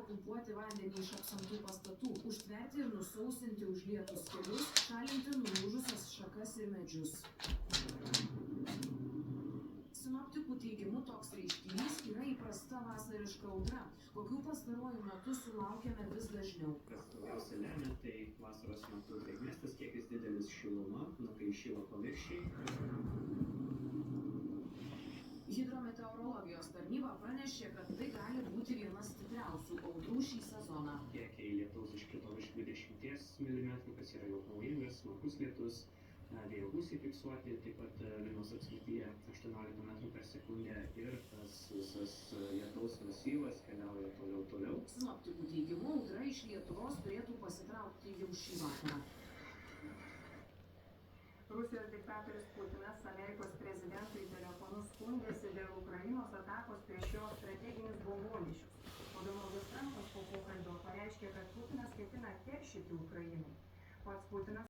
pumpuoti vandenį iš apsemtų pastatų, užtverti ir nusausinti užlietus kelius, šalinti nulūžusias šakas ir medžius. Sinoptikų teigimu toks reiškinys yra įprasta vasariška audra, kokių pastaruoju metu sulaukiame vis dažniau. Kas daugiausia lemia, tai vasaros metu drėgmės, tas kiekis didelis šiluma, kai šyla paviršiai. Hidrometeorologijos tarnyba pranešė, kad tai gali būti viena stipriausių audrų šį sezoną. Kiekiai lietaus iškrito virš 20 mm, kas yra jau pavojingas, smarkus lietus. Vėjo gūsiai fiksuoti, taip pat Vilniaus apskrityje 18 m/s ir tas visas lietaus masyvas keliauja toliau. Sinoptikų teigimu, audra iš Lietuvos turėtų pasitraukti jau šį vakarą. Rusijos diktatorius Putinas Amerikos prezidentui telefonu skundėsi dėl Ukrainos atakos prieš jo strateginius bombonešius. O Donaldas Trampas po pokalbio pareiškė, kad Putinas ketina keršyti Ukrainai. Pats Putinas